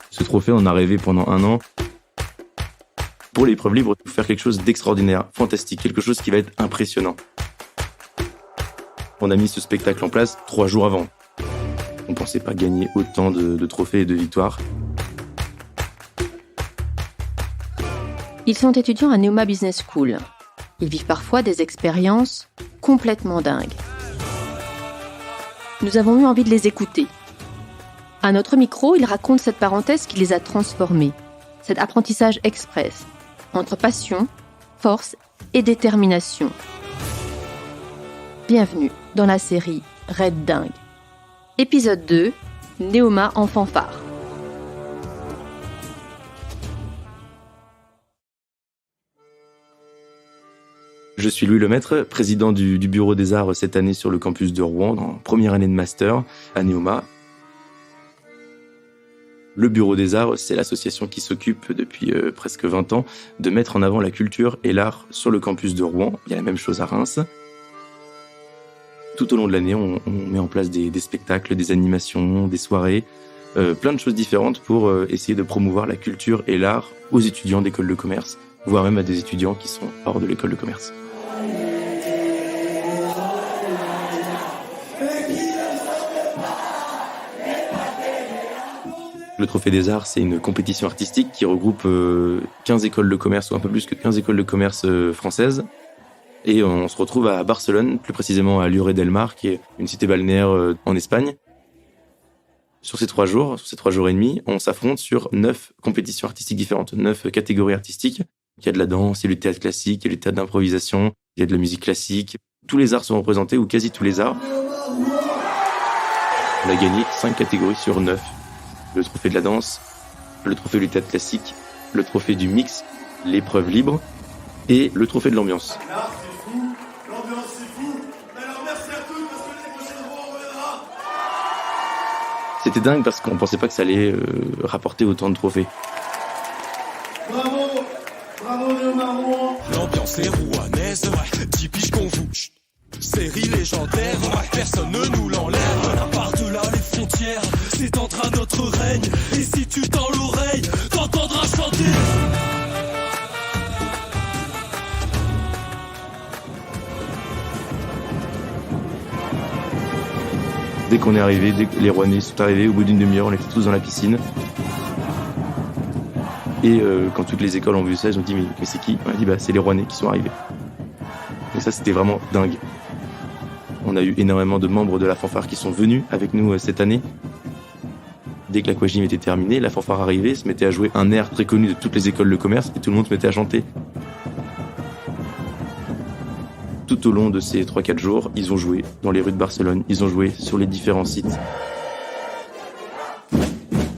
Ce trophée, on a rêvé pendant 1 an. Pour l'épreuve libre, il faut faire quelque chose d'extraordinaire, fantastique, quelque chose qui va être impressionnant. On a mis ce spectacle en place 3 jours avant. On pensait pas gagner autant de trophées et de victoires. Ils sont étudiants à Neoma Business School. Ils vivent parfois des expériences complètement dingues. Nous avons eu envie de les écouter. À notre micro, ils racontent cette parenthèse qui les a transformés. Cet apprentissage express, entre passion, force et détermination. Bienvenue dans la série Red Dingue. Épisode 2, Neoma en fanfare. Je suis Louis Lemaître, président du Bureau des Arts cette année sur le campus de Rouen, en première année de master à Neoma. Le Bureau des Arts, c'est l'association qui s'occupe depuis presque 20 ans de mettre en avant la culture et l'art sur le campus de Rouen. Il y a la même chose à Reims. Tout au long de l'année, on met en place des spectacles, des animations, des soirées, plein de choses différentes pour essayer de promouvoir la culture et l'art aux étudiants d'école de commerce, voire même à des étudiants qui sont hors de l'école de commerce. Le Trophée des Arts, c'est une compétition artistique qui regroupe 15 écoles de commerce, ou un peu plus que 15 écoles de commerce françaises. Et on se retrouve à Barcelone, plus précisément à Lloret del Mar, qui est une cité balnéaire en Espagne. Sur ces 3 jours et demi, on s'affronte sur 9 compétitions artistiques différentes, 9 catégories artistiques. Il y a de la danse, il y a du théâtre classique, il y a du théâtre d'improvisation, il y a de la musique classique. Tous les arts sont représentés, ou quasi tous les arts. On a gagné 5 catégories sur 9. Le trophée de la danse, le trophée du théâtre classique, le trophée du mix, l'épreuve libre et le trophée de l'ambiance. L'art c'est fou, l'ambiance c'est fou. Alors merci à tous parce que l'année prochaine on reviendra. C'était dingue parce qu'on pensait pas que ça allait rapporter autant de trophées. Bravo, bravo Neoma Rouen. L'ambiance est rouennaise, 10 piges qu'on vous. Série légendaire, personne ne nous l'enlève. Par-delà les frontières, s'étendra notre règne. Et si tu tends l'oreille, t'entendras chanter. Dès qu'on est arrivé, dès que les Rouennais sont arrivés, au bout d'une demi-heure, on était tous dans la piscine. Et quand toutes les écoles ont vu ça, ils ont dit mais c'est qui ? On a dit c'est les Rouennais qui sont arrivés. Et ça, c'était vraiment dingue. On a eu énormément de membres de la fanfare qui sont venus avec nous cette année. Dès que l'aquagym était terminé, la fanfare arrivait, se mettait à jouer un air très connu de toutes les écoles de commerce et tout le monde se mettait à chanter. Tout au long de ces 3-4 jours, ils ont joué dans les rues de Barcelone, ils ont joué sur les différents sites.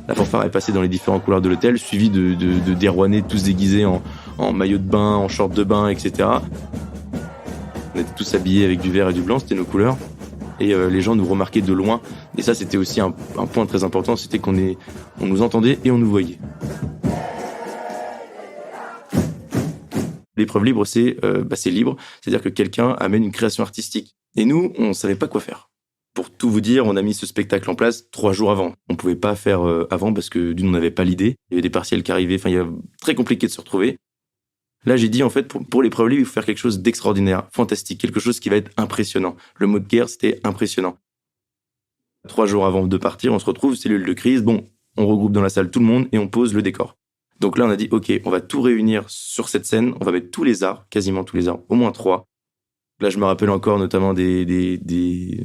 La fanfare est passée dans les différentes couleurs de l'hôtel, suivie des Rouennais tous déguisés en maillot de bain, en short de bain, etc. On était tous habillés avec du vert et du blanc, c'était nos couleurs. Et les gens nous remarquaient de loin. Et ça, c'était aussi un point très important, c'était on nous entendait et on nous voyait. L'épreuve libre, c'est libre, c'est-à-dire que quelqu'un amène une création artistique. Et nous, on savait pas quoi faire. Pour tout vous dire, on a mis ce spectacle en place 3 jours avant. On pouvait pas faire avant parce que d'une, on n'avait pas l'idée. Il y avait des partiels qui arrivaient, il y avait très compliqué de se retrouver. Là, j'ai dit, en fait, pour l'épreuve libre, il faut faire quelque chose d'extraordinaire, fantastique, quelque chose qui va être impressionnant. Le mot de guerre, c'était impressionnant. 3 jours avant de partir, on se retrouve, cellule de crise. Bon, on regroupe dans la salle tout le monde et on pose le décor. Donc là, on a dit, OK, on va tout réunir sur cette scène. On va mettre tous les arts, quasiment tous les arts, au moins 3. Là, je me rappelle encore notamment de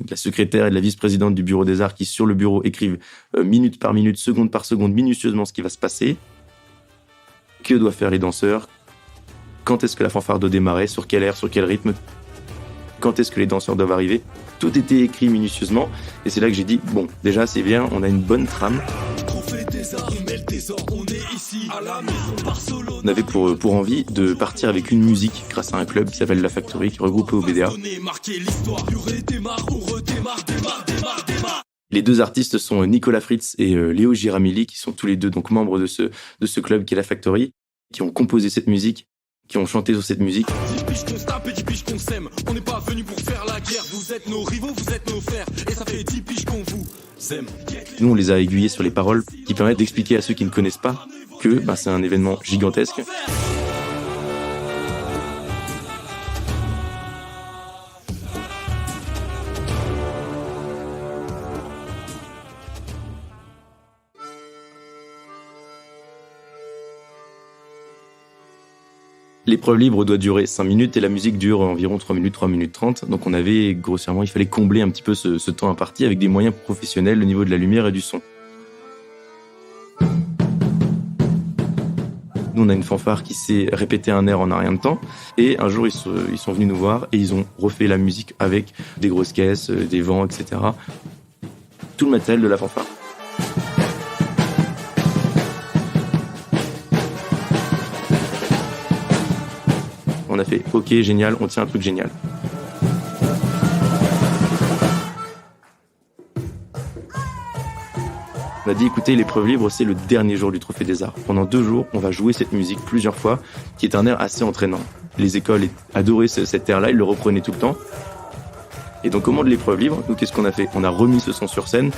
la secrétaire et de la vice-présidente du Bureau des Arts qui, sur le bureau, écrivent minute par minute, seconde par seconde, minutieusement ce qui va se passer. Que doivent faire les danseurs ? Quand est-ce que la fanfare doit démarrer ? Sur quel air ? Sur quel rythme ? Quand est-ce que les danseurs doivent arriver ? Tout était écrit minutieusement. Et c'est là que j'ai dit, bon, déjà, c'est bien, on a une bonne trame. On avait pour envie de partir avec une musique grâce à un club qui s'appelle La Factory, qui regroupe au BDA. Les 2 artistes sont Nicolas Fritz et Léo Giramilli, qui sont tous les 2 donc membres de ce club qui est La Factory, qui ont composé cette musique. qui ont chanté sur cette musique. 10 piges qu'on se tape et 10 piges qu'on s'aime. On n'est pas venu pour faire la guerre. Vous êtes nos rivaux, vous êtes nos frères. Et ça fait 10 piges qu'on vous aime. Nous, on les a aiguillés sur les paroles qui permettent d'expliquer à ceux qui ne connaissent pas que c'est un événement gigantesque. L'épreuve libre doit durer 5 minutes et la musique dure environ 3 minutes 30. Donc on avait grossièrement, il fallait combler un petit peu ce temps imparti avec des moyens professionnels au niveau de la lumière et du son. Nous, on a une fanfare qui s'est répété un air en un rien de temps. Et un jour, ils sont venus nous voir et ils ont refait la musique avec des grosses caisses, des vents, etc. Tout le matériel de la fanfare. On a fait « Ok, génial, on tient un truc génial ». On a dit, écoutez, l'épreuve libre, c'est le dernier jour du Trophée des Arts. Pendant 2 jours, on va jouer cette musique plusieurs fois, qui est un air assez entraînant. Les écoles adoraient cet air-là, ils le reprenaient tout le temps. Et donc, au moment de l'épreuve libre, nous, qu'est-ce qu'on a fait ? On a remis ce son sur scène.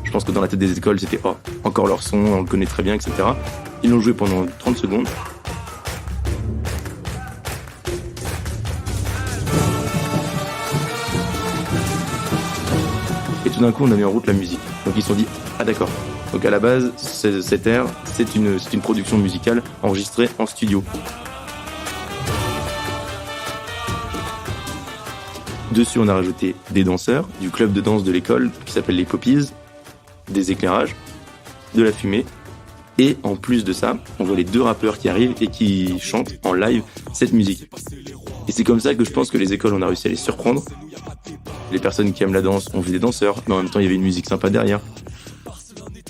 Je pense que dans la tête des écoles, c'était « encore leur son, on le connaît très bien, etc. » Ils l'ont joué pendant 30 secondes. Et tout d'un coup, on a mis en route la musique. Donc ils se sont dit, ah d'accord. Donc à la base, cet air, c'est une production musicale enregistrée en studio. Dessus, on a rajouté des danseurs, du club de danse de l'école qui s'appelle les Copies, des éclairages, de la fumée. Et en plus de ça, on voit les 2 rappeurs qui arrivent et qui chantent en live cette musique. Et c'est comme ça que je pense que les écoles, on a réussi à les surprendre. Les personnes qui aiment la danse ont vu des danseurs, mais en même temps, il y avait une musique sympa derrière.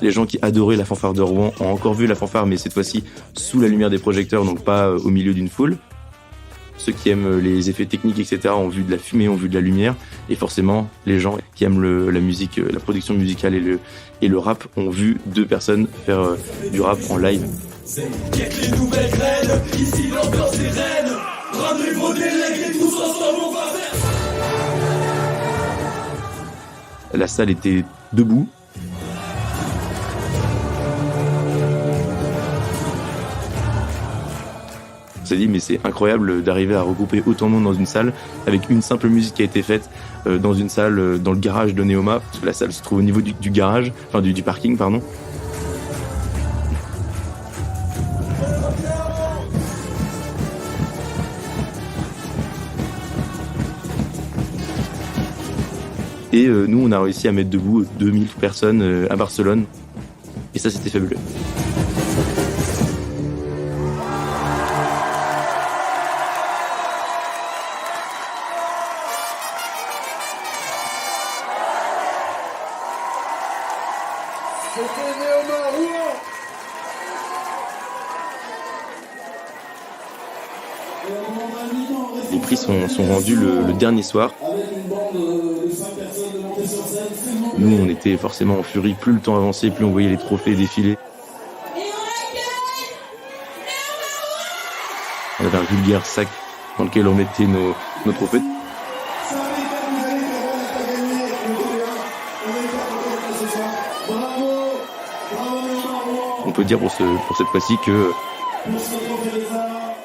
Les gens qui adoraient la fanfare de Rouen ont encore vu la fanfare, mais cette fois-ci sous la lumière des projecteurs, donc pas au milieu d'une foule. Ceux qui aiment les effets techniques, etc., ont vu de la fumée, ont vu de la lumière. Et forcément, les gens qui aiment la musique, la production musicale et le rap ont vu 2 personnes faire du rap en live. Quête les nouvelles graines, ici l'ambiance est reine. Ramenez vos délègues et tous ensemble on va faire. La salle était debout. On s'est dit, mais c'est incroyable d'arriver à regrouper autant de monde dans une salle avec une simple musique qui a été faite dans une salle, dans le garage de Neoma, parce que la salle se trouve au niveau du garage, enfin du parking, pardon. Et nous, on a réussi à mettre debout 2000 personnes à Barcelone. Et ça, c'était fabuleux. Les prix sont rendus le dernier soir. Nous, on était forcément en furie. Plus le temps avançait, plus on voyait les trophées défiler. On avait un vulgaire sac dans lequel on mettait nos trophées. On peut dire pour cette fois-ci que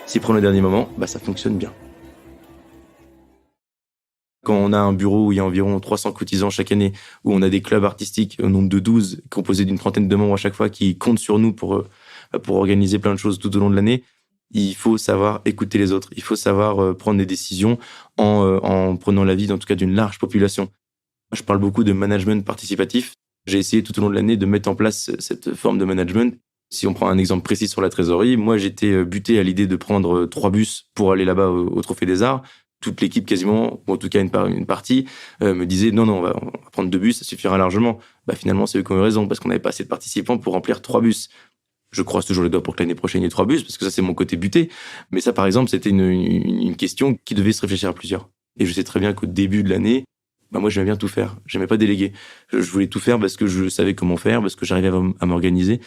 s'y prend le dernier moment, ça fonctionne bien. Quand on a un bureau où il y a environ 300 cotisants chaque année, où on a des clubs artistiques au nombre de 12, composés d'une trentaine de membres à chaque fois, qui comptent sur nous pour organiser plein de choses tout au long de l'année, il faut savoir écouter les autres. Il faut savoir prendre des décisions en prenant l'avis, en tout cas, d'une large population. Je parle beaucoup de management participatif. J'ai essayé tout au long de l'année de mettre en place cette forme de management. Si on prend un exemple précis sur la trésorerie, moi, j'étais buté à l'idée de prendre 3 bus pour aller là-bas au Trophée des Arts. Toute l'équipe quasiment, ou en tout cas une partie, me disait non, on va prendre 2 bus, ça suffira largement. Finalement, c'est eux qui ont eu raison, parce qu'on n'avait pas assez de participants pour remplir 3 bus. Je croise toujours les doigts pour que l'année prochaine il y ait 3 bus, parce que ça, c'est mon côté buté. Mais ça, par exemple, c'était une question qui devait se réfléchir à plusieurs. Et je sais très bien qu'au début de l'année, moi, j'aimais bien tout faire. J'aimais pas déléguer. Je voulais tout faire parce que je savais comment faire, parce que j'arrivais à m'organiser.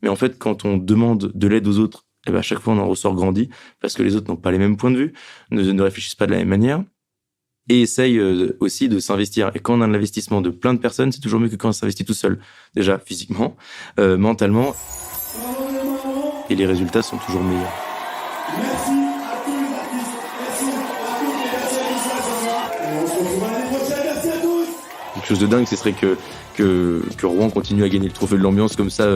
Mais en fait, quand on demande de l'aide aux autres et ben à chaque fois on en ressort grandi parce que les autres n'ont pas les mêmes points de vue, ne réfléchissent pas de la même manière et essayent aussi de s'investir. Et quand on a l'investissement de plein de personnes, c'est toujours mieux que quand on s'investit tout seul. Déjà physiquement, mentalement, et les résultats sont toujours meilleurs. Merci à tous les artistes. Merci à toutes les personnes qui sont là ce soir. Et on se retrouve l'année prochaine. Merci à tous. Quelque chose de dingue, ce serait que Rouen continue à gagner le trophée de l'ambiance comme ça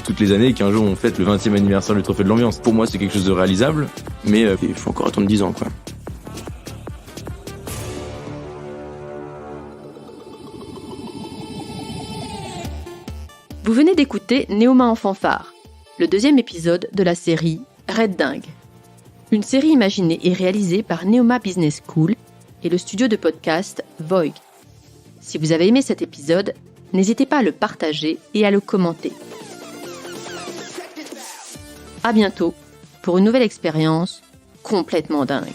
toutes les années et qu'un jour on fête le 20e anniversaire du trophée de l'ambiance. Pour moi, c'est quelque chose de réalisable, mais il faut encore attendre 10 ans, quoi. Vous venez d'écouter Néoma en fanfare, le 2e épisode de la série Red Dingue. Une série imaginée et réalisée par Néoma Business School et le studio de podcast Voig. Si vous avez aimé cet épisode, n'hésitez pas à le partager et à le commenter. À bientôt pour une nouvelle expérience complètement dingue.